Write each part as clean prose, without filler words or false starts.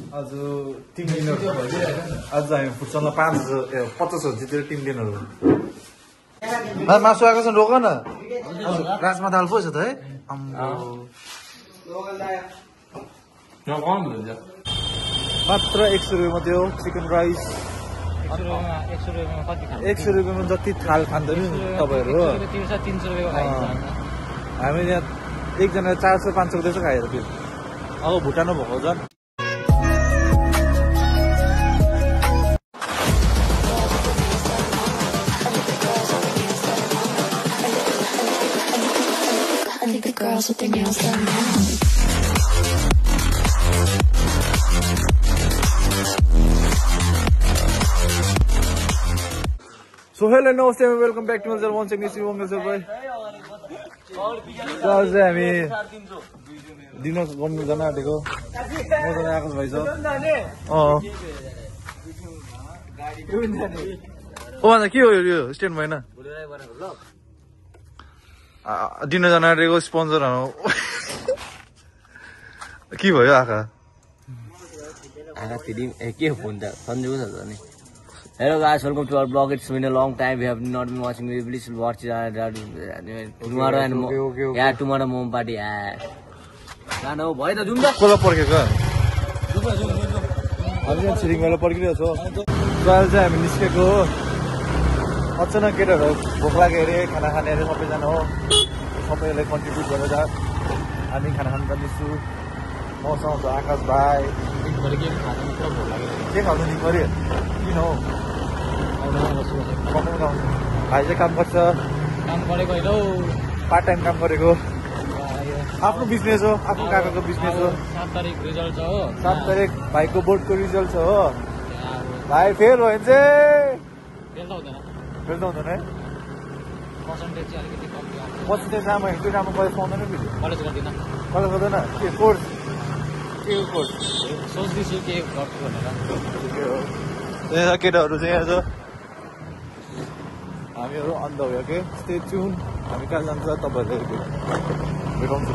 आज 3 दिनहरु आज हामी फुटसलमा 50 जितेर 3 दिनहरु मासु आएको छ रोक न राजमा दाल पो छ त है मात्र 100 रुपैयाँ मात्रै हो चिकन राइस 100 रुपैयाँमा जति थाल खाँदैन तपाईहरु हो 300 रुपैयाँको खाइन्छ हामीले यहाँ एकजना 400-500 रुपैयाँ खाएर थियो अब भुटानमा भएको झन् The girls with their nails done now. So hello, namaste and welcome back to my channel once again. Sir, bhai. आज हामी दिनको घुम्नु जान आँटेको म त आकाश भाइ छ ओ भन्दा के हो यो स्ट्यान्ड भएन दिन जान आँटेको स्पोन्सर के भयो आँखा फेरि के हो फोन त सन्जु छ नि Hello guys, welcome to our blog. It's been a long time. We have not been watching. Please watch tomorrow and yeah, tomorrow mom party. Yeah. No, boy, the doom. Kola porkeka. हामी यहाँ छिरिङवाला पर्खिरहेको छौँ call चाहिँ हामी निस्केको हो अचानक केटाहरू भोक लाग्यो अरे खाना खाने अरे सबैजना हो सबैलाई कन्ट्रिब्युट गरेर हामी खाना खानु जाँदैछु मसँग छ आकाश भाइ के खानु नि पऱ्यो किन हो भाइ चाहिँ काम गर्छ पार्ट टाइम काम गरेको आफ्नो बिजनेस हो आफ्नो काकाको बिजनेस हो 7 तारिक रिजल्ट छ हो 7 तारिक भाइको बोर्डको रिजल्ट छ हो भाइ फेल भयो भने चाहिँ फेल त हुँदैन है पर्सेन्टेज चाहिँ अलिकति कम्ती आउँछ पर्सेन्टेज राम्रो त्यो राम्रो कलेज पाउँदैन फेरि कलेज गर्दिन कलेज गर्दैन के कोर्स के कोर्स सोच्दैछु के गर्छु भनेर यहाँ केटाहरू चाहिँ यहाँ छ हामीहरू अन्त भयो के स्टे ट्युन हामी कहाँ जान्छ तपाईँहरूले भेटाउँछु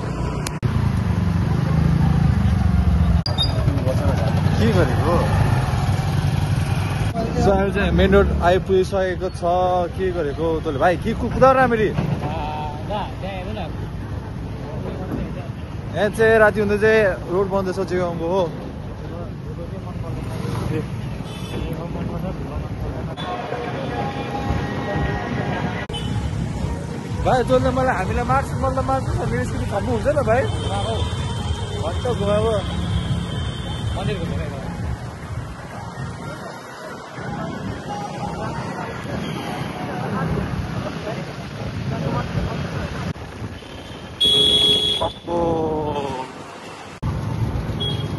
के गरेको सो अहिले चाहिँ मेन रोड आइपुगिसकेको छ के गरेको तैँले भाइ के कुदाएर राम्ररी यहाँ चाहिँ राति हुँदा चाहिँ रोड बन्द छ चिगाउँको हो भाइ जसले मलाई हामीलाई मार्छ मलाई मार्छ मेरो स्कुटी थप्नु हुन्छ न भाइ भन्छ घुमाएको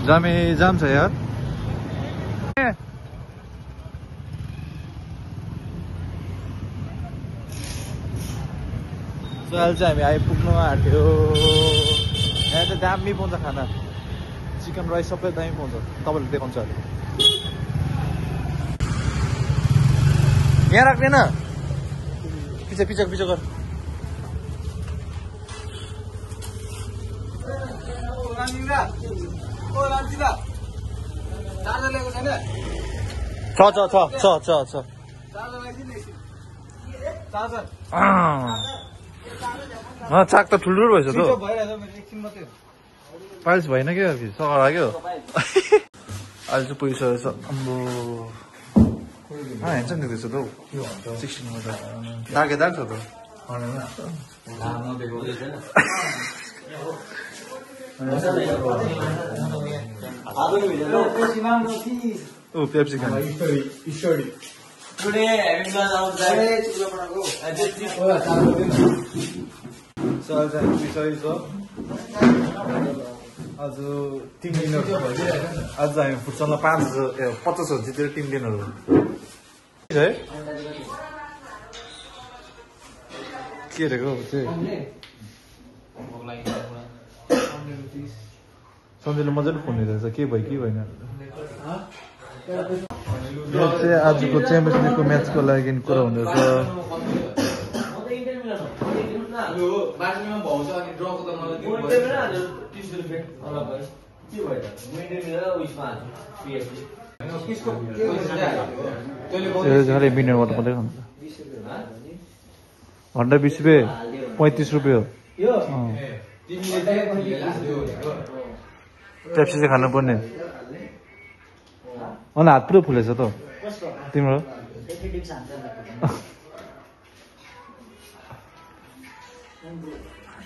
जामे जाम छ यार अहिले चाहिँ हामी आइपुग्नु आँट्यो यहाँ चाहिँ दामी पाउँछ खाना चिकन राइस सबै दामी पाउँछ तपाईँले देखाउँछ अहिले यहाँ राख्दैन पछि पछि पछि गर चाक त ठुल्ठुलो भएछ त पाइल्स भएन क्या सघार लाग्यो अहिले चाहिँ पुगिसकेको छ अम्बो हेर्छ नि रहेछ त हौ 16 त दागेदार छ त ओ पेप्सी खाने Today, having gone outside. So, आज 3 दिनहरु आज हामी फुटसलमा 50 जितेर 3 दिनहरु है के रे गो चाहिँ सन्जयले मजाले फोन लिइरहेछ के भयो के भएन यो चाहिँ आजको च्याम्पियन्स लिगको म्याचको लागि कुरा हुँदैछ खालि मिनरल वाटर मात्रै खान्छ घन्टा 20 रुपियाँ 35 रुपियाँ पेप्सी चाहिँ खानु पर्ने अनि हात पुरो फुलेछ त तिम्रो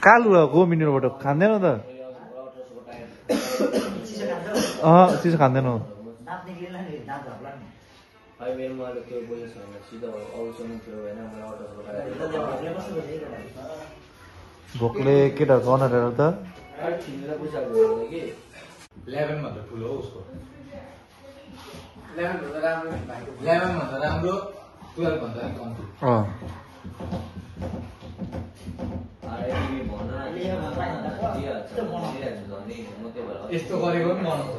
कालु हो मिनरल वाटर खाँदैन त चिसो खाँदैन भोकले केटाहरूको अनुहारहरू त 11 भन्दा ठुलो हो उसको 11 भन्दा राम्रो 12 भन्दा कम्ती यस्तो गरेको पनि बनाउँछ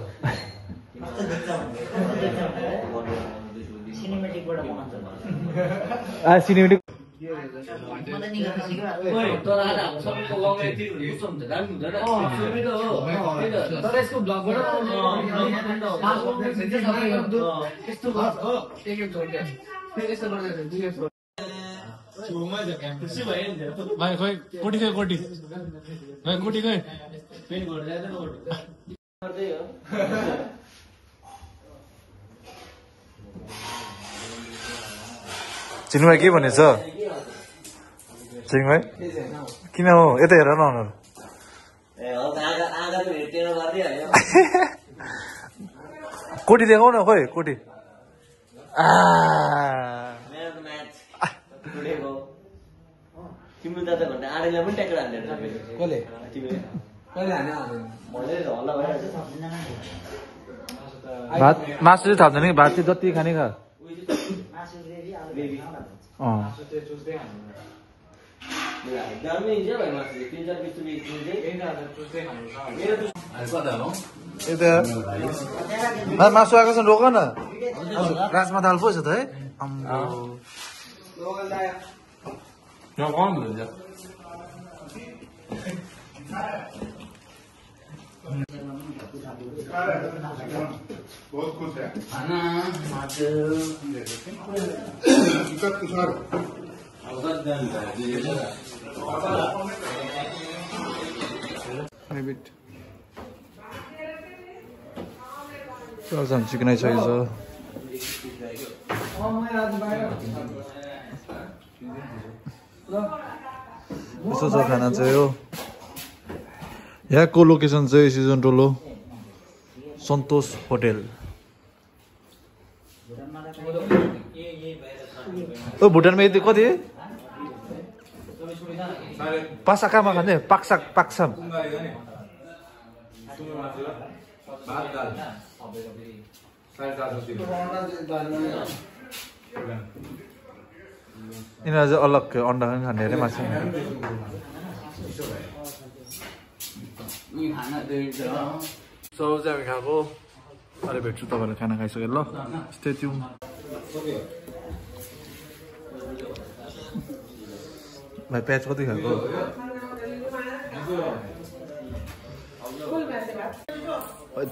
सिनेमेटिकबाट बनाउँछ सिनेमेटिक भाइ खोइ कोटी खोइ कोटी भाइ कोटी खोइ चिन्नु के भनेछ चिन्नु भाइ किन हो यता हेर न अनुहार कोटी देखाउ न खोइ कोटी तिम्रो दादा भन्दा आडैलाई पनि ट्याक्टर हाल्दैन कसले तिमीले कहिले हाने मैले हल्ला भइरहेछ भात मासु चाहिँ थाप्दैन कि भात चाहिँ जति खाने खा मासु आएको छ रोक न राजमा दाल पो छ त है बहुत खुश है चिकन आइसकेको छ यस्तो छ खाना चाहिँ हो यहाँको लोकेसन चाहिँ सिजन टोलो सन्तोष होटेल भुटानमा यति कति पासा कहाँमा खाने पाक्साक पाक्साम यिनीहरू चाहिँ अलग अन्डा पनि खाने अरे मासु सो चाहिँ हामी खाएको अहिले भेट्छु तपाईँहरूले खाना खाइसक्यो ल स्टे ट्युन भाइ प्याज कति खाएको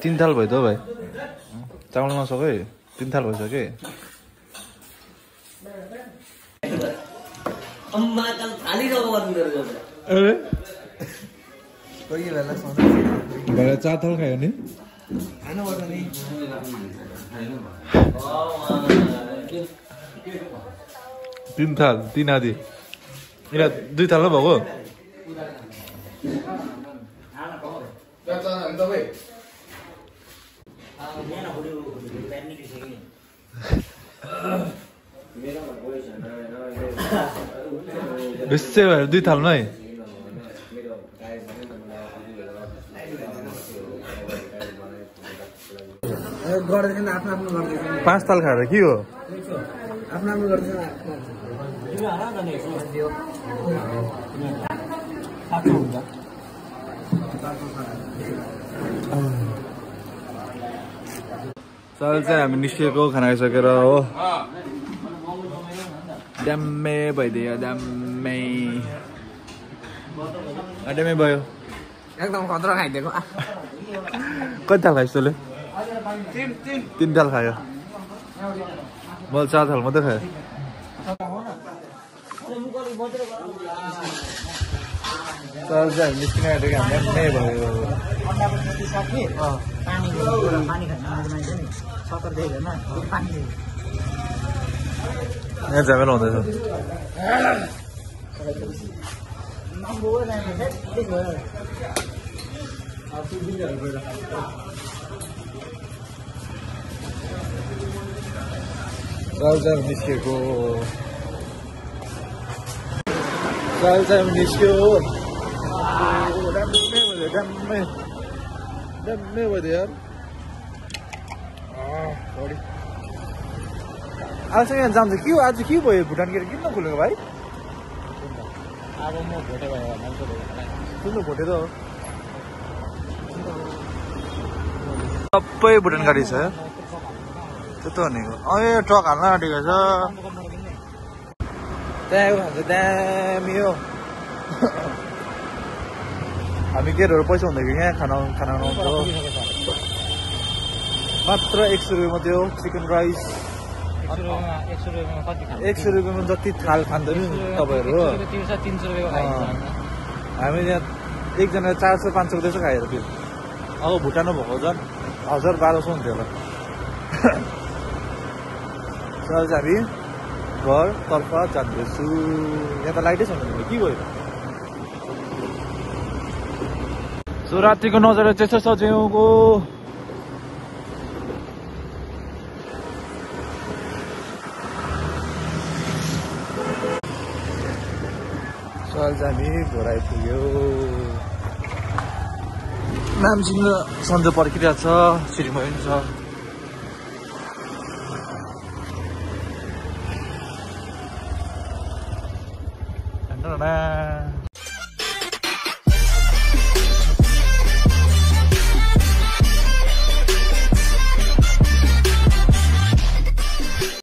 3 थाल भयो त भाइ चामल नसक्यो 3 थाल भइसक्यो भाइ 4 थाल खायो नि 3 थाल 3 आधी यिनीहरू 2 थाल भएको बेसी भएर 2 थाल नै 5 थाल खाएर के हो चल चाहिँ हामी निस्किएको खाना खाइसकेर हो ड्याम्मे भइदियो ड्याम्मै भयो एकदम खतरा खाइदिएको कति थाल खाइस् तैँले 3 थाल खायो मैले 4 थाल मात्रै खाएँ चल चाहिँ हामी निस्किन आँटेको हामीलाई नै भयो यहाँ झमेला हुँदैछ चल चाहिँ निस्किएको चल चाहिँ निस्क्यो डम्मै भयो यार आजसँग यहाँ जान्छ के हो आज के भयो भुटान गेट किन नखोलेको भाइ अब म भोटे भयो ठुलो भोटे त हो सबै भुटान गाडी छ त्यो त भनेको यो ट्रक हाल्न आँटेको छ त्यहाँ खान्छ दामी हो हामी केटीहरू पैसा हुँदाखेरि यहाँ खाना आउँछ मात्र 100 रुपियाँ मात्रै हो चिकन राइस 100 रुपियाँमा जति थाल खाँदैन तपाईँहरू हो हामी यहाँ एकजना 400-500 त्यसो खाएर त्यो अब भुटानमा भएको झन् 1000-1200 हुन्थ्यो होला चल हामी घरतर्फ जाँदैछु यहाँ त लाइटै छैन के भयो सो रातिको नजारा चाहिँ छ सच्याउको चल हामी घर आइपुग्यो नामसिङ र सन्जो पर्खिरहेको छ सिँढीमा पनि छ